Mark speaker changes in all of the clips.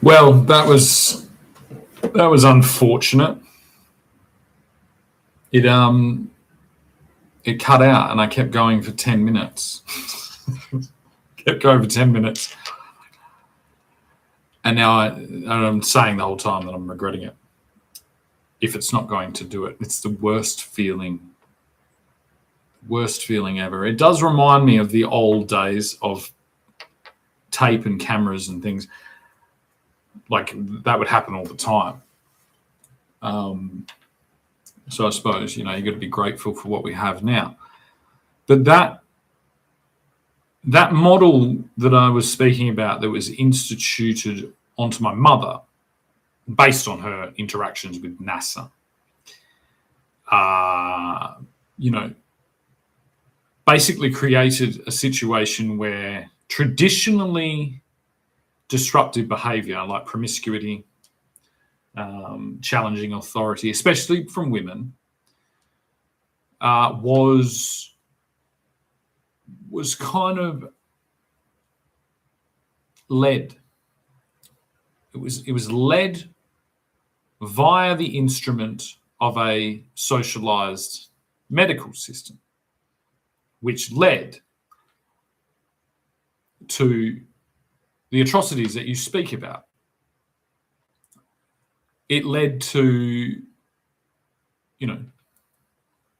Speaker 1: Well, that was unfortunate. It cut out, and I kept going for 10 minutes. Kept going for 10 minutes, and now I'm saying the whole time that I'm regretting it. If it's not going to do it, it's the worst feeling ever. It does remind me of the old days of tape and cameras and things. Like, that would happen all the time. So I suppose, you've got to be grateful for what we have now. But that model that I was speaking about, that was instituted onto my mother based on her interactions with NASA, basically created a situation where traditionally disruptive behavior like promiscuity, challenging authority, especially from women, was kind of led. It was led via the instrument of a socialized medical system, which led to the atrocities that you speak about. It led to,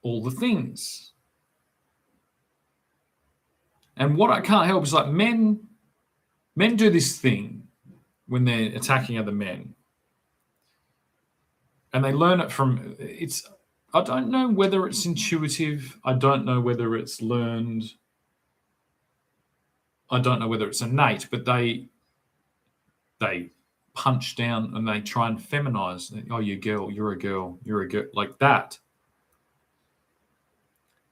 Speaker 1: all the things. And what I can't help is, like, men do this thing when they're attacking other men. And they learn it from, I don't know whether it's intuitive. I don't know whether it's learned. I don't know whether it's innate, but they punch down and they try and feminize. Oh, you're a girl, you're a girl, like that.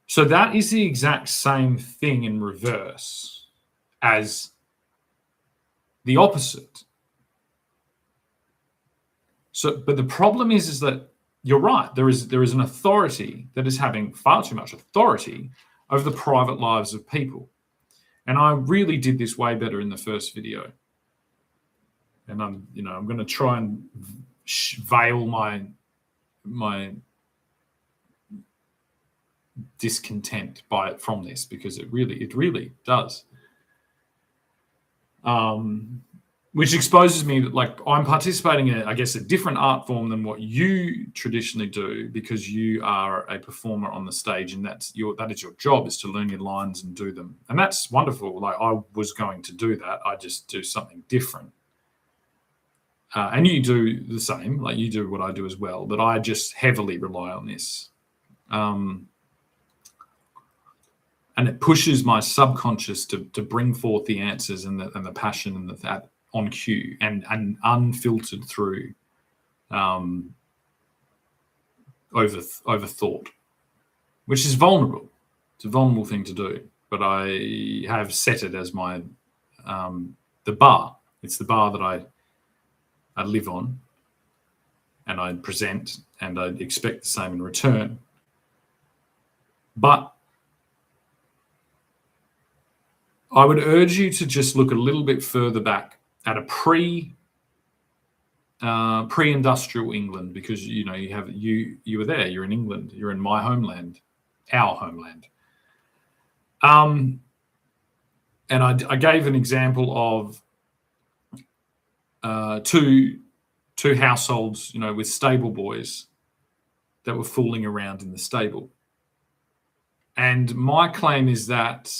Speaker 1: So that is the exact same thing in reverse as the opposite. So, but the problem is that you're right. There is an authority that is having far too much authority over the private lives of people. And I really did this way better in the first video. And I'm going to try and veil my discontent from this, because it really does. Which exposes me that, like, I'm participating in, I guess, a different art form than what you traditionally do, because you are a performer on the stage, and that is your job, is to learn your lines and do them. And that's wonderful. Like, I was going to do that. I just do something different. And you do the same, like you do what I do as well, but I just heavily rely on this. And it pushes my subconscious to bring forth the answers and the passion and that on cue and unfiltered through overthought, which is vulnerable. It's a vulnerable thing to do, but I have set it as my the bar. It's the bar that I live on, and I present, and I expect the same in return. But I would urge you to just look a little bit further back at a pre-industrial England, because you were there. You're in England. You're in my homeland, our homeland. And I gave an example of two households, with stable boys that were fooling around in the stable. And my claim is that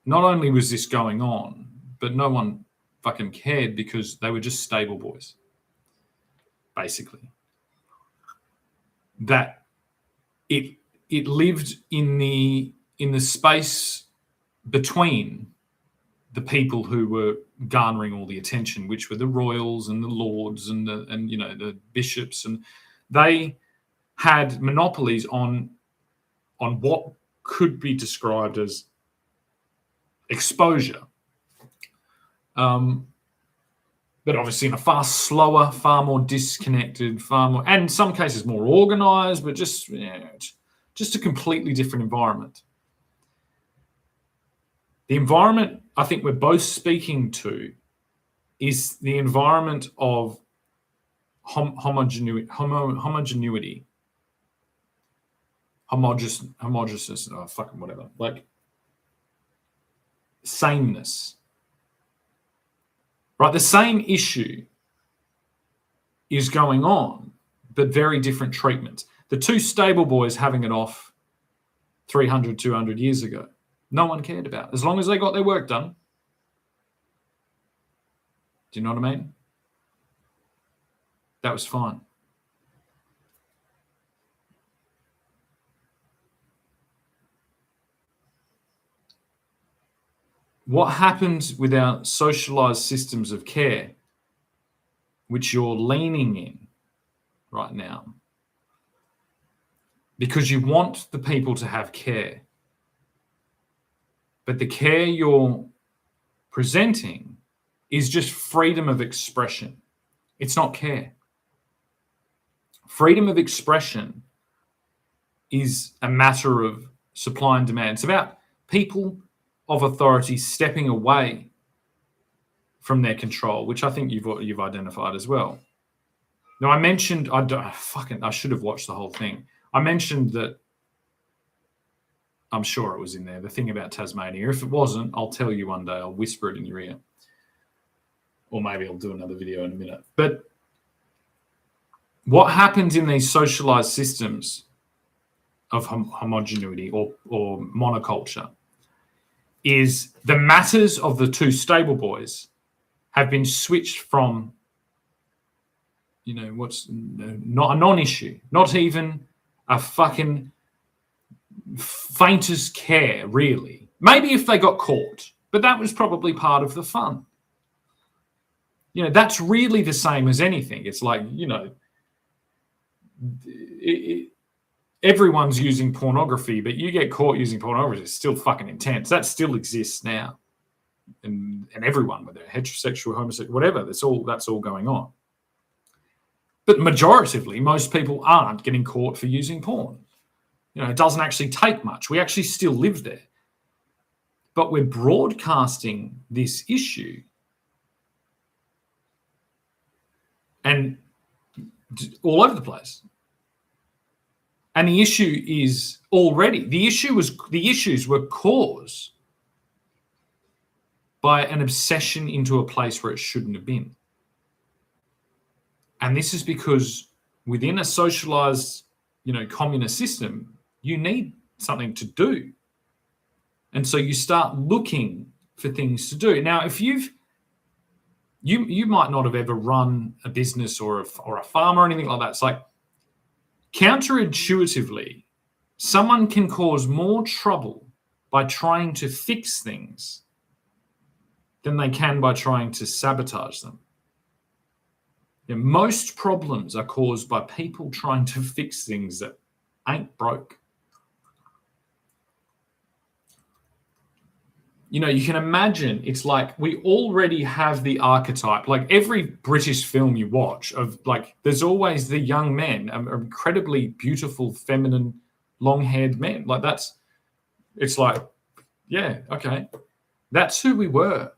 Speaker 1: not only was this going on, but no one fucking cared, because they were just stable boys, basically. That it lived in the space between the people who were garnering all the attention, which were the royals and the lords and the bishops, and they had monopolies on what could be described as exposure. But obviously in a far slower, far more disconnected, and in some cases more organized, but just a completely different environment. The environment I think we're both speaking to is the environment of homogeneity, homogeneousness, oh, fucking whatever, like sameness, right? The same issue is going on, but very different treatments. The two stable boys having it off 300, 200 years ago, no one cared about, as long as they got their work done. Do you know what I mean? That was fine. What happens with our socialized systems of care, which you're leaning in right now, because you want the people to have care, but the care you're presenting is just freedom of expression. It's not care. Freedom of expression is a matter of supply and demand. It's about people of authority stepping away from their control, which I think you've identified as well. Now, I mentioned, I should have watched the whole thing. I mentioned that, I'm sure it was in there, the thing about Tasmania. If it wasn't, I'll tell you one day. I'll whisper it in your ear. Or maybe I'll do another video in a minute. But what happens in these socialized systems of homogeneity or monoculture is the matters of the two stable boys have been switched from, what's not a non-issue, not even a fucking faintest care, really. Maybe if they got caught, but that was probably part of the fun. That's really the same as anything. It's like, everyone's using pornography, but you get caught using pornography, it's still fucking intense. That still exists now. And everyone, whether heterosexual, homosexual, whatever, that's all going on. But majoritively, most people aren't getting caught for using porn. It doesn't actually take much. We actually still live there. But we're broadcasting this issue and all over the place. And the issue is the issues were caused by an obsession into a place where it shouldn't have been. And this is because within a socialized, communist system, you need something to do. And so you start looking for things to do. Now, if you might not have ever run a business or a farm or anything like that. It's like, counterintuitively, someone can cause more trouble by trying to fix things than they can by trying to sabotage them. Most problems are caused by people trying to fix things that ain't broke. You can imagine, it's like we already have the archetype, like every British film you watch of there's always the young men, incredibly beautiful, feminine, long-haired men. It's like, yeah, okay. That's who we were.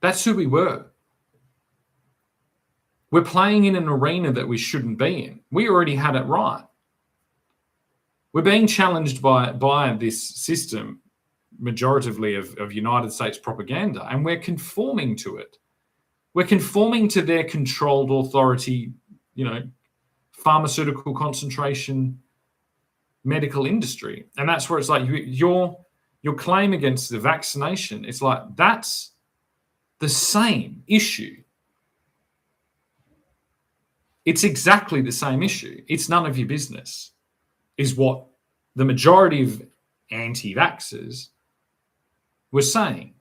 Speaker 1: That's who we were. We're playing in an arena that we shouldn't be in. We already had it right. We're being challenged by this system, majoritively of United States propaganda, and we're conforming to it. We're conforming to their controlled authority, pharmaceutical concentration, medical industry. And that's where it's like your claim against the vaccination, it's like that's the same issue. It's exactly the same issue. It's none of your business, is what the majority of anti-vaxxers were saying.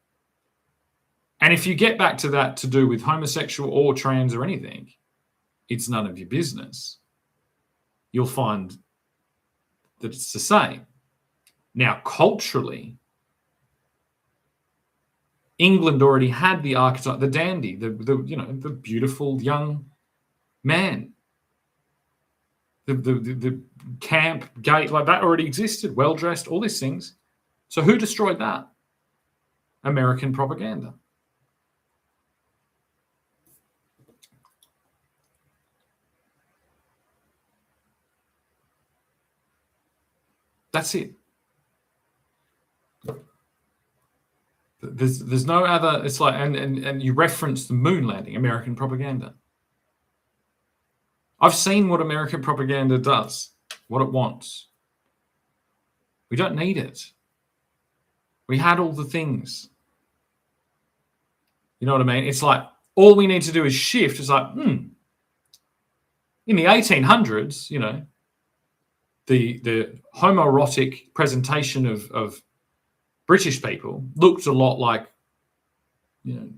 Speaker 1: And if you get back to that to do with homosexual or trans or anything, it's none of your business. You'll find that it's the same. Now, culturally, England already had the archetype, the dandy, the beautiful young man. The camp, gate, like that already existed, well-dressed, all these things. So who destroyed that? American propaganda. That's it. There's no other. It's like, and you reference the moon landing, American propaganda. I've seen what American propaganda does, what it wants. We don't need it. We had all the things. You know what I mean? It's like all we need to do is shift. It's like, in the 1800s, you know, the homoerotic presentation of British people looked a lot like, you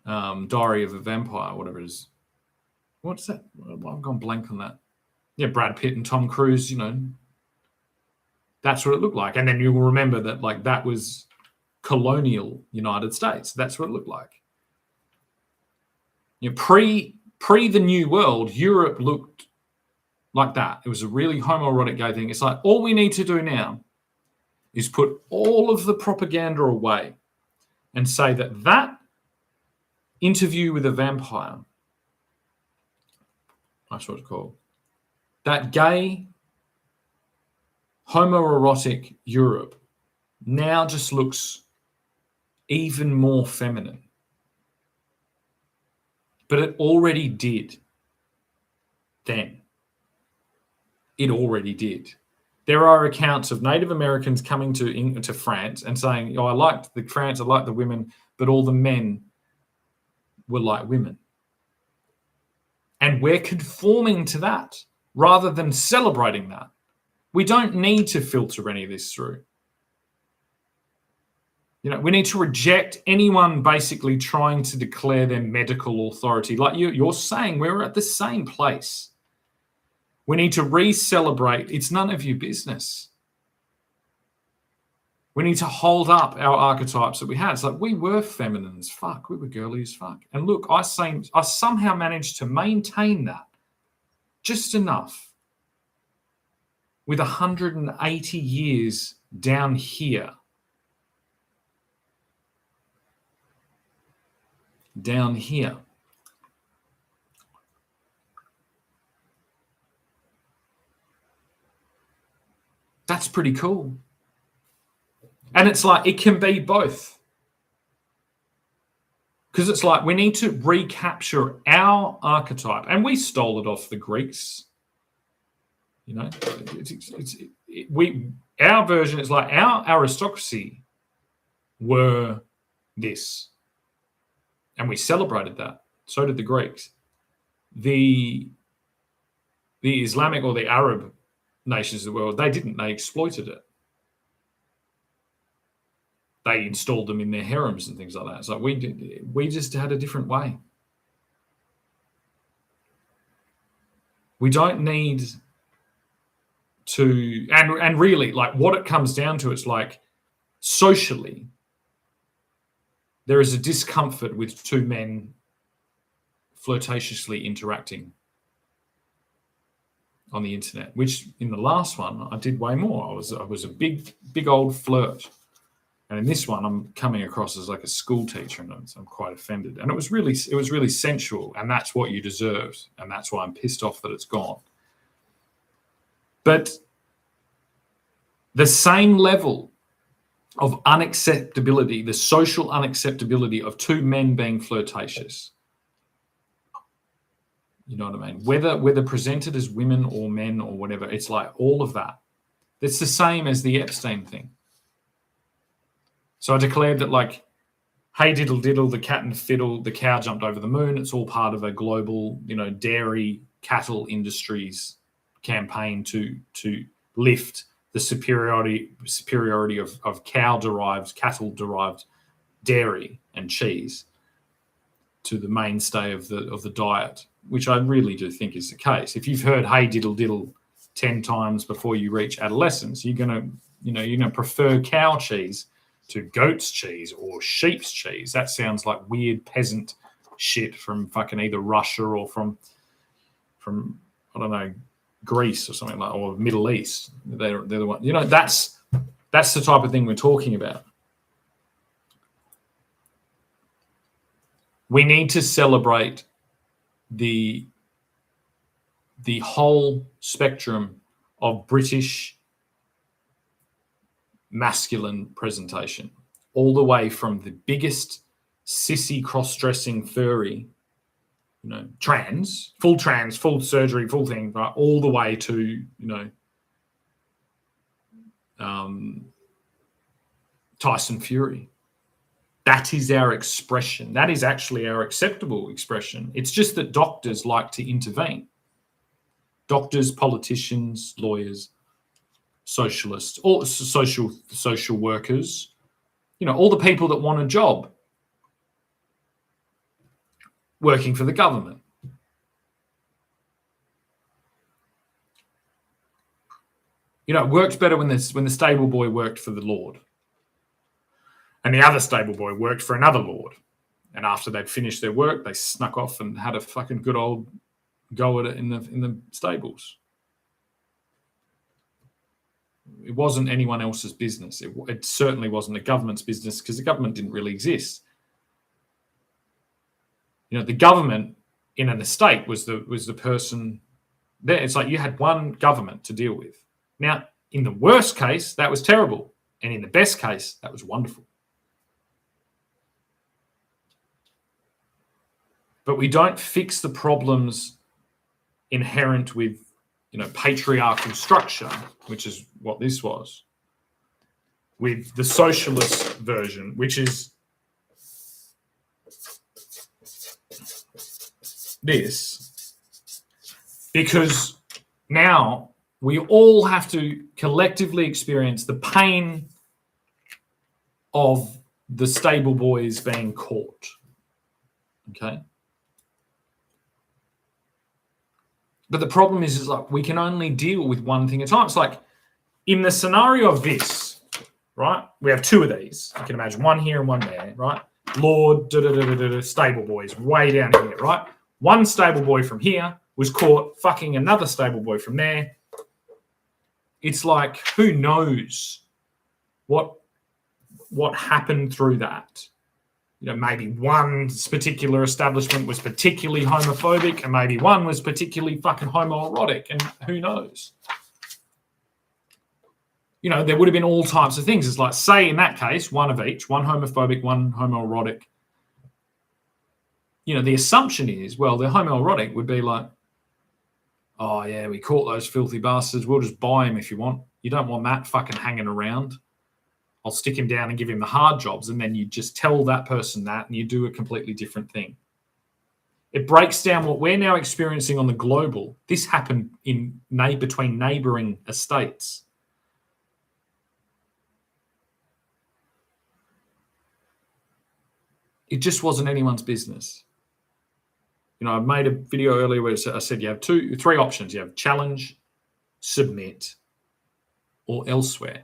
Speaker 1: know, Diary of a Vampire, whatever it is. What's that? I've gone blank on that. Yeah, Brad Pitt and Tom Cruise, you know, that's what it looked like. And then you will remember that, like, that was colonial United States. That's what it looked like. You know, pre the New World, Europe looked like that. It was a really homoerotic gay thing. It's like, all we need to do now is put all of the propaganda away and say that interview with a vampire, that's what it's called, that gay homoerotic Europe now just looks even more feminine. But it already did then. It already did. There are accounts of Native Americans coming to France and saying, I liked the France, I liked the women, but all the men were like women. And we're conforming to that rather than celebrating that. We don't need to filter any of this through. You know, we need to reject anyone basically trying to declare their medical authority. Like you're saying, we're at the same place. We need to re-celebrate. It's none of your business. We need to hold up our archetypes that we had. It's like, we were feminine as fuck. We were girly as fuck. And look, I somehow managed to maintain that just enough with 180 years down here. Down here. That's pretty cool. And it's like, it can be both. Because it's like, we need to recapture our archetype. And we stole it off the Greeks. You know, our version is like, our aristocracy were this. And we celebrated that. So did the Greeks. The Islamic or the Arab nations of the world, they didn't. They exploited it. They installed them in their harems and things like that. So we just had a different way. We don't need to, and really, like, what it comes down to, it's like, socially, there is a discomfort with two men flirtatiously interacting on the internet, which in the last one I did way more. I was a big old flirt. And in this one, I'm coming across as like a school teacher, and I'm quite offended. And it was really sensual, and that's what you deserved, and that's why I'm pissed off that it's gone. But the same level of unacceptability, the social unacceptability of two men being flirtatious. You know what I mean? Whether presented as women or men or whatever, it's like all of that. It's the same as the Epstein thing. So I declared that, like, hey diddle diddle, the cat and fiddle, the cow jumped over the moon. It's all part of a global, you know, dairy cattle industries campaign to lift the superiority of cattle-derived dairy and cheese to the mainstay of the diet, which I really do think is the case. If you've heard hey diddle diddle 10 times before you reach adolescence, you're gonna prefer cow cheese to goat's cheese or sheep's cheese. That sounds like weird peasant shit from fucking either Russia or from I don't know, Greece or something like, or Middle East. They're the one. You know, that's the type of thing we're talking about. We need to celebrate the whole spectrum of British masculine presentation, all the way from the biggest sissy cross-dressing furry, trans, full surgery, full thing, right, all the way to, Tyson Fury. That is our expression. That is actually our acceptable expression. It's just that doctors like to intervene. Doctors, politicians, lawyers, socialists, all social workers, all the people that want a job working for the government. It works better when the stable boy worked for the Lord and the other stable boy worked for another Lord. And after they'd finished their work, they snuck off and had a fucking good old go at it in the stables. It wasn't anyone else's business. It certainly wasn't the government's business, because the government didn't really exist. The government in an estate was the person there. It's like you had one government to deal with. Now, in the worst case, that was terrible. And in the best case, that was wonderful. But we don't fix the problems inherent with, patriarchal structure, which is what this was, with the socialist version, which is this, because now we all have to collectively experience the pain of the stable boys being caught. Okay? But the problem is like we can only deal with one thing at a time. It's like in the scenario of this, right? We have two of these. You can imagine one here and one there, right? Lord, stable boys way down here, right? One stable boy from here was caught fucking another stable boy from there. It's like, who knows what happened through that? Maybe one particular establishment was particularly homophobic and maybe one was particularly fucking homoerotic, and who knows? There would have been all types of things. It's like, say in that case, one of each, one homophobic, one homoerotic. The assumption is, well, the homoerotic would be like, oh yeah, we caught those filthy bastards. We'll just buy him if you want. You don't want that fucking hanging around. I'll stick him down and give him the hard jobs. And then you just tell that person that and you do a completely different thing. It breaks down what we're now experiencing on the global. This happened between neighboring estates. It just wasn't anyone's business. I made a video earlier where I said you have three options. You have challenge, submit, or elsewhere.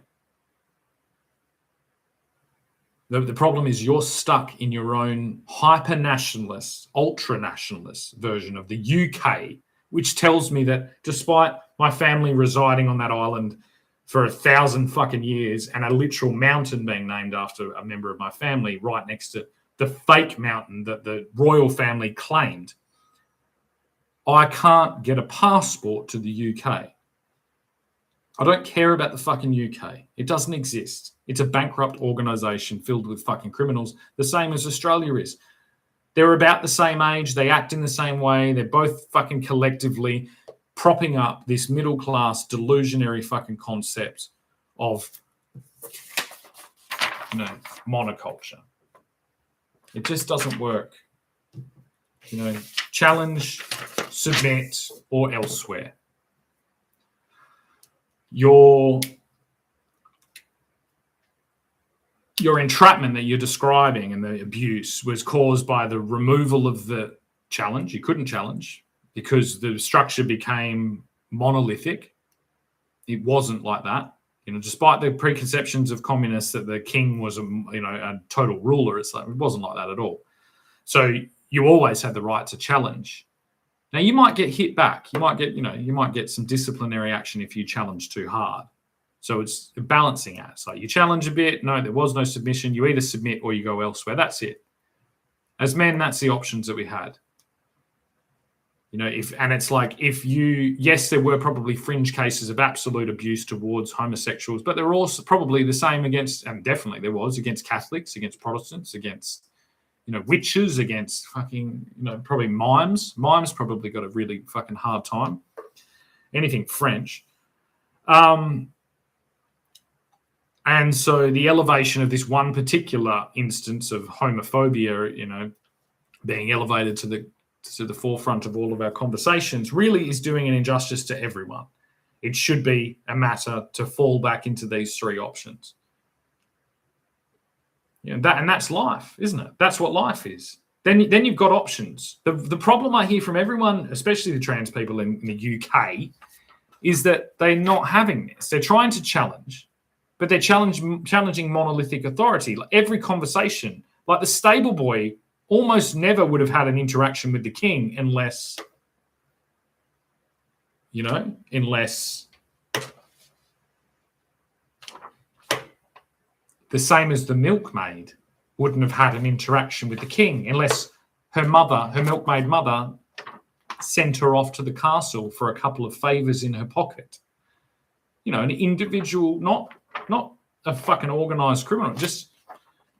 Speaker 1: The problem is you're stuck in your own hyper-nationalist, ultra-nationalist version of the UK, which tells me that despite my family residing on that island for 1,000 fucking years and a literal mountain being named after a member of my family right next to the fake mountain that the royal family claimed, I can't get a passport to the UK. I don't care about the fucking UK. It doesn't exist. It's a bankrupt organisation filled with fucking criminals, the same as Australia is. They're about the same age. They act in the same way. They're both fucking collectively propping up this middle-class delusionary fucking concept of, monoculture. It just doesn't work. Challenge, submit, or elsewhere. Your entrapment that you're describing and the abuse was caused by the removal of the challenge. You couldn't challenge because the structure became monolithic. It wasn't like that. Despite the preconceptions of communists that the king was a total ruler, it wasn't like that at all. So you always had the right to challenge. Now you might get hit back. You might get some disciplinary action if you challenge too hard. So it's a balancing act. So you challenge a bit. No, there was no submission. You either submit or you go elsewhere. That's it. As men, that's the options that we had. It's like yes, there were probably fringe cases of absolute abuse towards homosexuals, but there were also probably the same against, and definitely there was against Catholics, against Protestants, against, witches, against fucking, probably mimes. Mimes probably got a really fucking hard time. Anything French. And so the elevation of this one particular instance of homophobia, being elevated to the forefront of all of our conversations really is doing an injustice to everyone. It should be a matter to fall back into these three options. And that's life, isn't it? That's what life is. Then you've got options. The problem I hear from everyone, especially the trans people in the UK, is that they're not having this. They're trying to challenge, but they're challenging monolithic authority. Like every conversation, like the stable boy almost never would have had an interaction with the king unless the same as the milkmaid wouldn't have had an interaction with the king unless her milkmaid mother, sent her off to the castle for a couple of favors in her pocket. An individual, not a fucking organized criminal,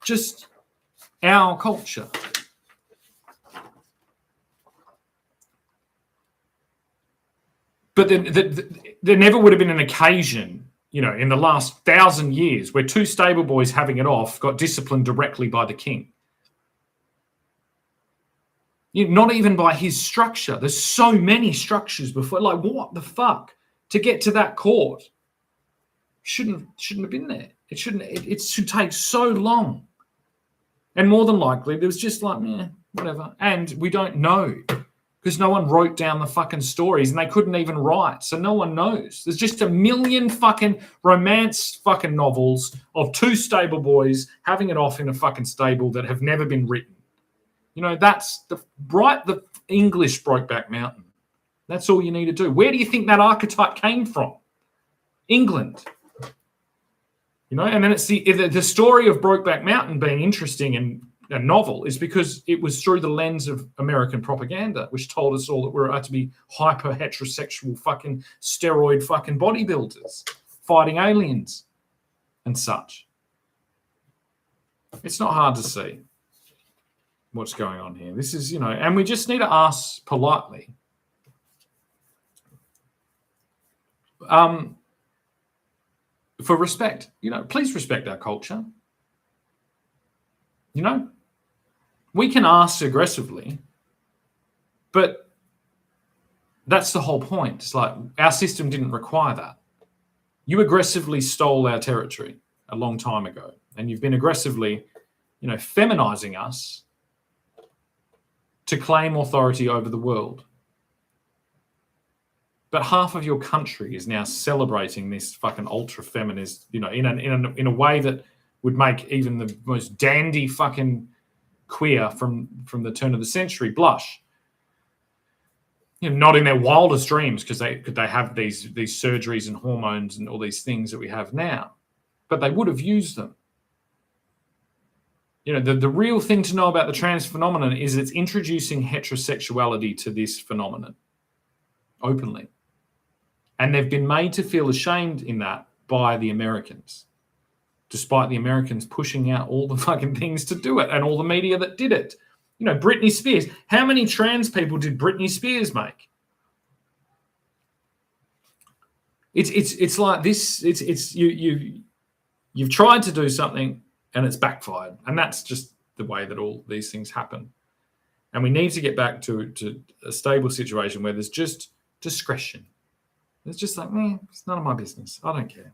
Speaker 1: just our culture. But there never would have been an occasion, in the last 1,000 years where two stable boys having it off got disciplined directly by the king. Not even by his structure. There's so many structures before. Like, what the fuck? To get to that court shouldn't have been there. It shouldn't. It should take so long. And more than likely, there was just like, whatever. And we don't know because no one wrote down the fucking stories and they couldn't even write. So no one knows. There's just a million fucking romance fucking novels of two stable boys having it off in a fucking stable that have never been written. That's the English Brokeback Mountain. That's all you need to do. Where do you think that archetype came from? England. And then it's the story of Brokeback Mountain being interesting and a novel is because it was through the lens of American propaganda, which told us all that we were to be hyper heterosexual fucking steroid fucking bodybuilders fighting aliens and such. It's not hard to see what's going on here. This is, and we just need to ask politely. For respect, please respect our culture. We can ask aggressively, but that's the whole point. It's like our system didn't require that. You aggressively stole our territory a long time ago, and you've been aggressively, feminizing us to claim authority over the world. But half of your country is now celebrating this fucking ultra feminist, in a way that would make even the most dandy fucking queer from the turn of the century blush. Not in their wildest dreams because they have these surgeries and hormones and all these things that we have now, but they would have used them. The real thing to know about the trans phenomenon is it's introducing heterosexuality to this phenomenon openly. And they've been made to feel ashamed in that by the Americans, despite the Americans pushing out all the fucking things to do it and all the media that did it. Britney Spears. How many trans people did Britney Spears make? It's like this. You've tried to do something and it's backfired, and that's just the way that all these things happen. And we need to get back to a stable situation where there's just discretion. It's just like, it's none of my business. I don't care.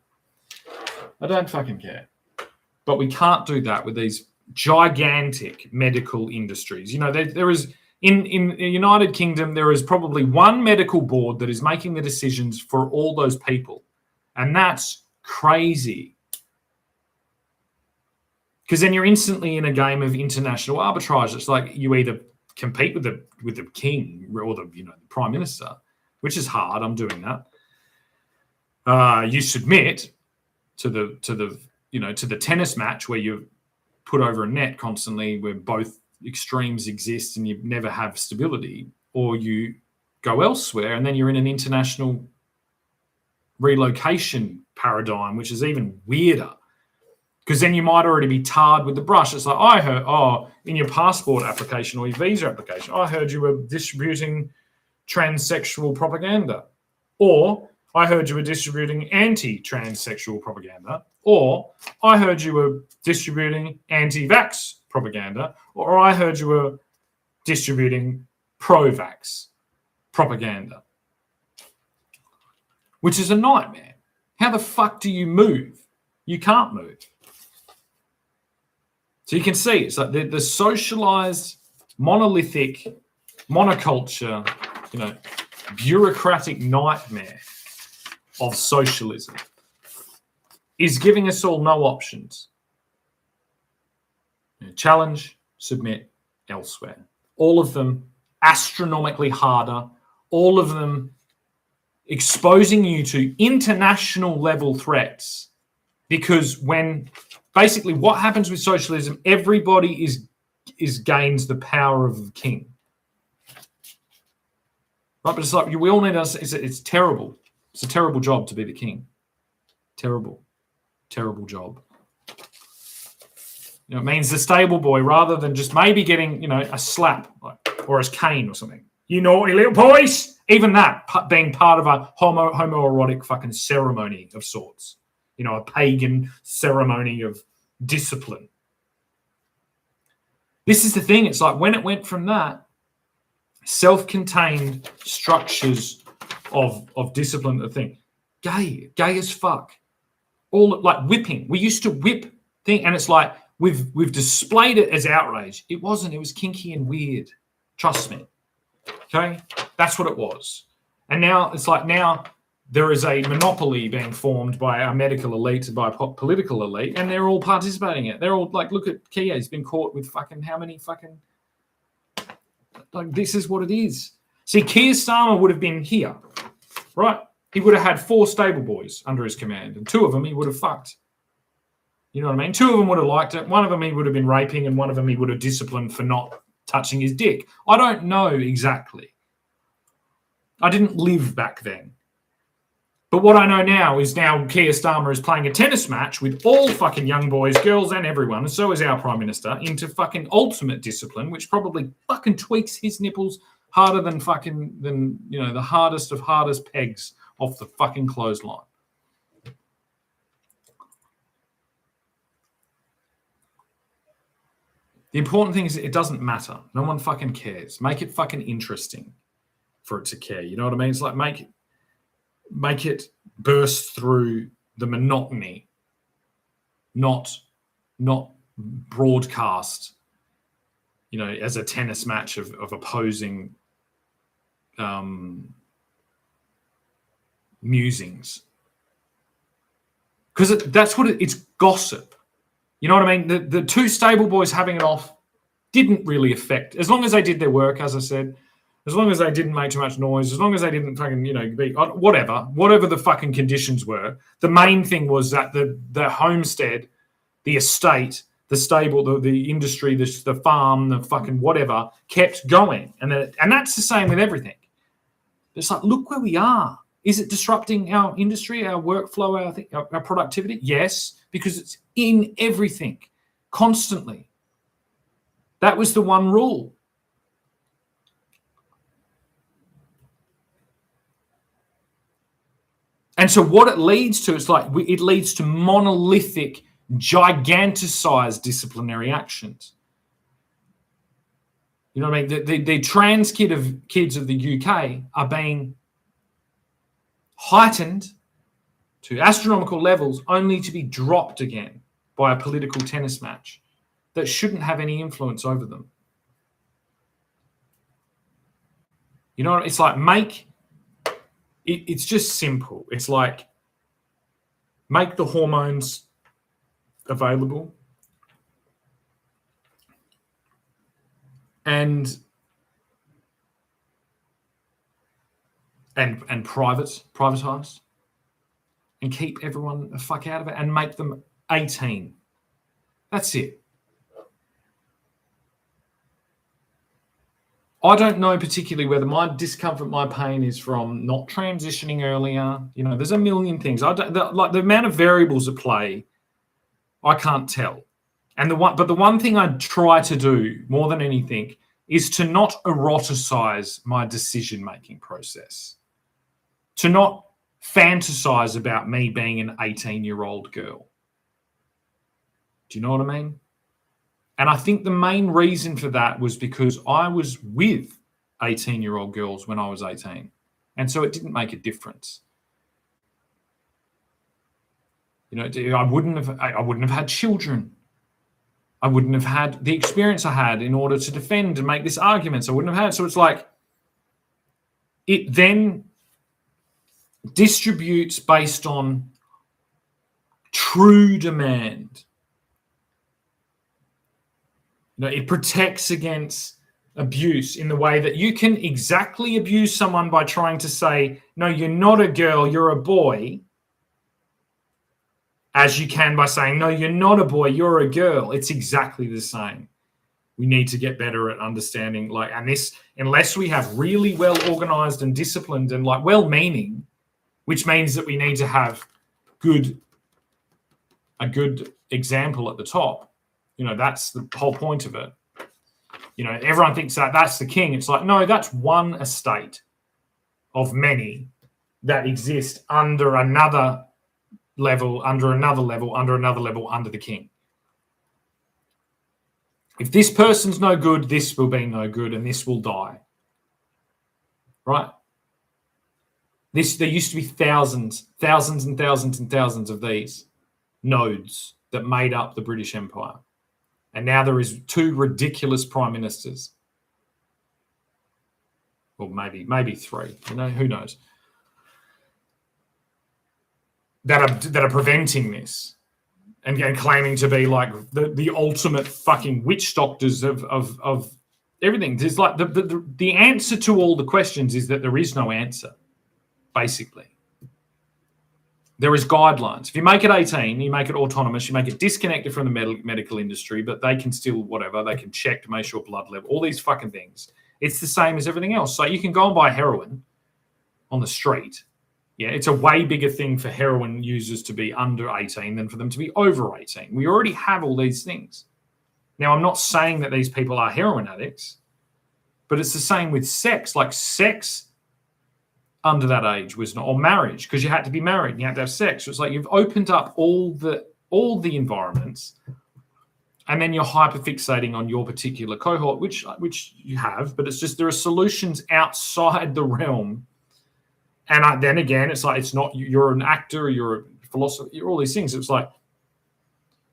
Speaker 1: I don't fucking care. But we can't do that with these gigantic medical industries. There is in the United Kingdom, there is probably one medical board that is making the decisions for all those people. And that's crazy. Because then you're instantly in a game of international arbitrage. It's like you either compete with the king or the prime minister, which is hard. I'm doing that. You submit to the tennis match where you put over a net constantly, where both extremes exist and you never have stability, or you go elsewhere, and then you're in an international relocation paradigm, which is even weirder. Because then you might already be tarred with the brush. It's like, I heard, in your passport application or your visa application, I heard you were distributing transsexual propaganda. Or I heard you were distributing anti-transsexual propaganda. Or I heard you were distributing anti-vax propaganda. Or I heard you were distributing pro-vax propaganda. Which is a nightmare. How the fuck do you move? You can't move. So you can see it's like the socialized, monolithic, monoculture, bureaucratic nightmare of socialism is giving us all no options. Challenge, submit, elsewhere. All of them astronomically harder, all of them exposing you to international level threats, because when basically what happens with socialism, everybody is gains the power of the king. Right, but it's like we all need us. It's terrible. It's a terrible job to be the king. Terrible job. It means the stable boy, rather than just maybe getting a slap or a cane or something. You naughty little boys. Even that being part of a homoerotic fucking ceremony of sorts. A pagan ceremony of discipline. This is the thing. It's like when it went from that self-contained structures of discipline, the thing, gay as fuck. All like whipping. We used to whip thing, and it's like we've displayed it as outrage. It wasn't. It was kinky and weird. Trust me. Okay, that's what it was. And now it's like there is a monopoly being formed by our medical elite, by a political elite, and they're all participating in it. They're all like, look at Keir. He's been caught with fucking how many fucking, like, this is what it is. See, Keir Starmer would have been here, right? He would have had 4 stable boys under his command, and 2 of them he would have fucked. You know what I mean? 2 of them would have liked it. One of them he would have been raping, and one of them he would have disciplined for not touching his dick. I don't know exactly. I didn't live back then. But what I know now is Keir Starmer is playing a tennis match with all fucking young boys, girls, and everyone, and so is our Prime Minister, into fucking ultimate discipline, which probably fucking tweaks his nipples harder than the hardest of hardest pegs off the fucking clothesline. The important thing is it doesn't matter. No one fucking cares. Make it fucking interesting for it to care. You know what I mean? It's like make it burst through the monotony, not broadcast, as a tennis match of opposing musings. Because that's what it's gossip. You know what I mean? The 2 stable boys having it off didn't really affect, as long as they did their work, as I said, as long as they didn't make too much noise, as long as they didn't fucking, be whatever the fucking conditions were. The main thing was that the homestead, the estate, the stable, the industry, the farm, the fucking whatever kept going. And that's the same with everything. It's like, look where we are. Is it disrupting our industry, our workflow, our productivity? Yes, because it's in everything, constantly. That was the one rule. And so what it leads to, it leads to monolithic, giganticized disciplinary actions. You know what I mean? The trans kids of the UK are being heightened to astronomical levels only to be dropped again by a political tennis match that shouldn't have any influence over them. It's like it's just simple. It's like make the hormones available and privatize and keep everyone the fuck out of it and make them 18. That's it. I don't know particularly whether my discomfort, my pain is from not transitioning earlier. There's a million things. Like the amount of variables at play, I can't tell. But the one thing I try to do more than anything is to not eroticize my decision-making process, to not fantasize about me being an 18-year-old girl. Do you know what I mean? And I think the main reason for that was because I was with 18-year-old girls when I was 18. And so it didn't make a difference. I wouldn't have had children. I wouldn't have had the experience I had in order to defend and make this argument. I wouldn't have had. So it's like it then distributes based on true demand. It protects against abuse in the way that you can exactly abuse someone by trying to say, no, you're not a girl, you're a boy, as you can by saying, no, you're not a boy, you're a girl. It's exactly the same. We need to get better at understanding, and this, unless we have really well organized and disciplined and well-meaning, which means that we need to have a good example at the top. That's the whole point of it. Everyone thinks that that's the king. It's like, no, that's one estate of many that exist under another level, under another level, under another level, under the king. If this person's no good, this will be no good, and this will die. Right? There used to be thousands and thousands and thousands of these nodes that made up the British Empire. And now there is 2 ridiculous prime ministers. Or maybe 3, who knows? That are preventing this and claiming to be like the ultimate fucking witch doctors of everything. There's like the answer to all the questions is that there is no answer, basically. There is guidelines. If you make it 18, you make it autonomous, you make it disconnected from the medical industry, but they can still they can check to make sure blood level, all these fucking things. It's the same as everything else. So you can go and buy heroin on the street. Yeah, it's a way bigger thing for heroin users to be under 18 than for them to be over 18. We already have all these things. Now, I'm not saying that these people are heroin addicts, but it's the same with sex. Like sex under that age was not, or marriage, because you had to be married and you had to have sex. So it's like you've opened up all the environments, and then you're hyperfixating on your particular cohort, which you have, but it's just there are solutions outside the realm. And then again, it's like it's not you're an actor, you're a philosopher, you're all these things. It's like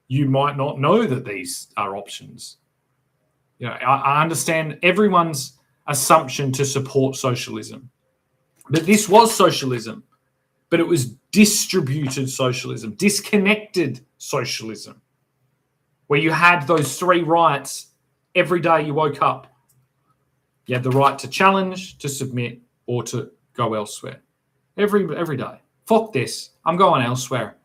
Speaker 1: you might not know that these are options. I understand everyone's assumption to support socialism. But this was socialism, but it was distributed socialism, disconnected socialism, where you had those 3 rights every day you woke up. You had the right to challenge, to submit, or to go elsewhere. Every day. Fuck this. I'm going elsewhere.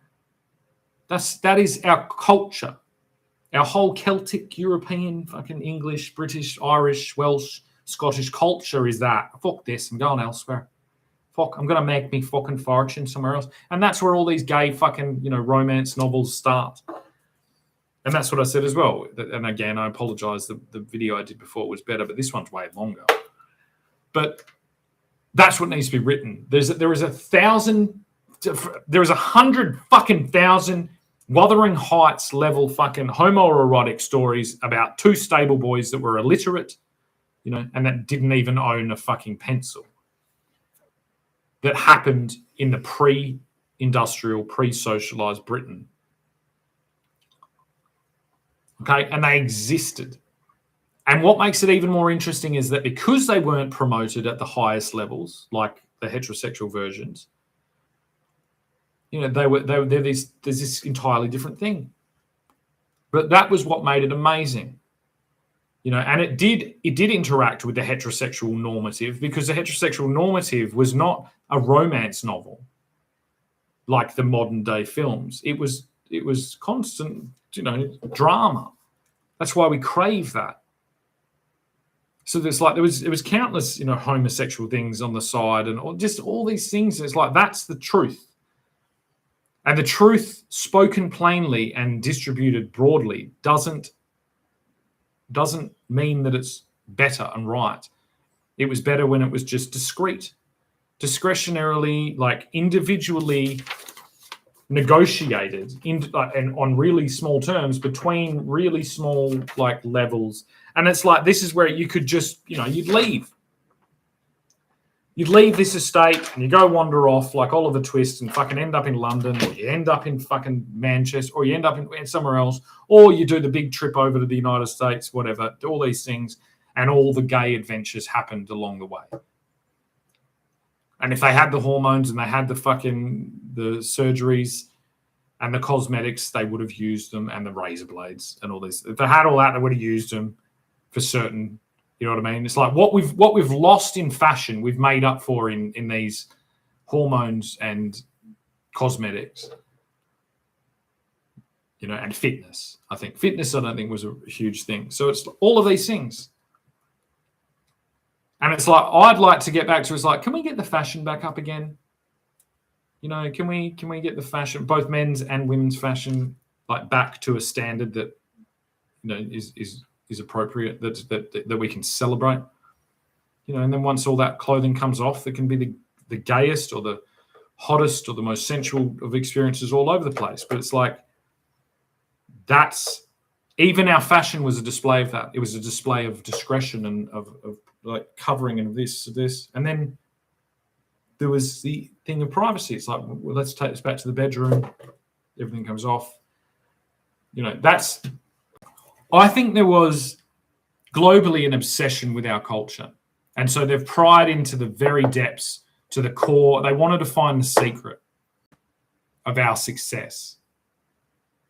Speaker 1: That is our culture. Our whole Celtic, European, fucking English, British, Irish, Welsh, Scottish culture is that. Fuck this. I'm going elsewhere. Fuck, I'm going to make me fucking fortune somewhere else. And that's where all these gay fucking, romance novels start. And that's what I said as well. And again, I apologize. The video I did before was better, but this one's way longer. But that's what needs to be written. There is 100 fucking thousand Wuthering Heights level fucking homoerotic stories about 2 stable boys that were illiterate, and that didn't even own a fucking pencil. That happened in the pre-industrial, pre-socialized Britain. Okay, and they existed. And what makes it even more interesting is that because they weren't promoted at the highest levels, like the heterosexual versions, there's this entirely different thing. But that was what made it amazing. And it did interact with the heterosexual normative, because the heterosexual normative was not a romance novel like the modern day films. It was constant, drama. That's why we crave that. So there's like there was countless, homosexual things on the side and just all these things. It's like that's the truth. And the truth spoken plainly and distributed broadly doesn't mean that it's better and right. It was better when it was just discreet, discretionarily, like individually negotiated and on really small terms between really small like levels. And it's like this is where you could just, you'd leave this estate and you go wander off like Oliver Twist and fucking end up in London, or you end up in fucking Manchester, or you end up in somewhere else, or you do the big trip over to the United States, whatever, all these things, and all the gay adventures happened along the way. And if they had the hormones and they had the surgeries and the cosmetics, they would have used them, and the razor blades and all this. If they had all that, they would have used them for certain. You know what I mean? It's like what we've lost in fashion, we've made up for in these hormones and cosmetics. And fitness. I think fitness, I don't think was a huge thing. So it's all of these things. And it's like I'd like to get back to. It's like, can we get the fashion back up again? Can we get the fashion, both men's and women's fashion, like back to a standard that is appropriate, that we can celebrate. And then once all that clothing comes off, it can be the gayest or the hottest or the most sensual of experiences all over the place. But it's like even our fashion was a display of that. It was a display of discretion and of like covering and this. And then there was the thing of privacy. It's like, well, let's take this back to the bedroom. Everything comes off. I think there was globally an obsession with our culture. And so they've pried into the very depths, to the core. They wanted to find the secret of our success.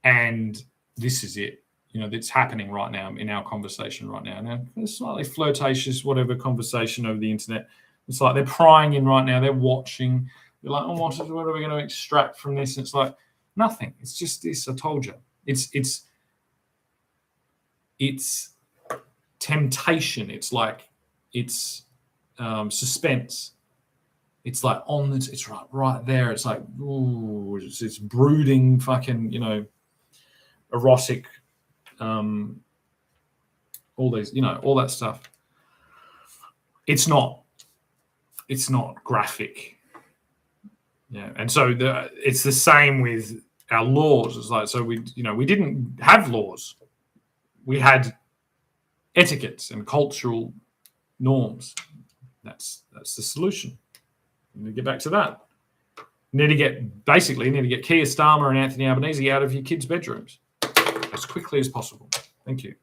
Speaker 1: And this is it. It's happening right now in our conversation right now. Now, it's slightly flirtatious, whatever conversation over the internet. It's like they're prying in right now. They're watching. They're like, what are we going to extract from this? And it's like, nothing. It's just this. I told you. It's temptation. It's like suspense. It's like it's right there. It's like, ooh, it's brooding, fucking, erotic, all these, all that stuff. It's not graphic. Yeah. And so it's the same with our laws. It's like, so we didn't have laws. We had etiquettes and cultural norms. That's the solution. You need to get back to that. You need to get Keir Starmer and Anthony Albanese out of your kids' bedrooms as quickly as possible. Thank you.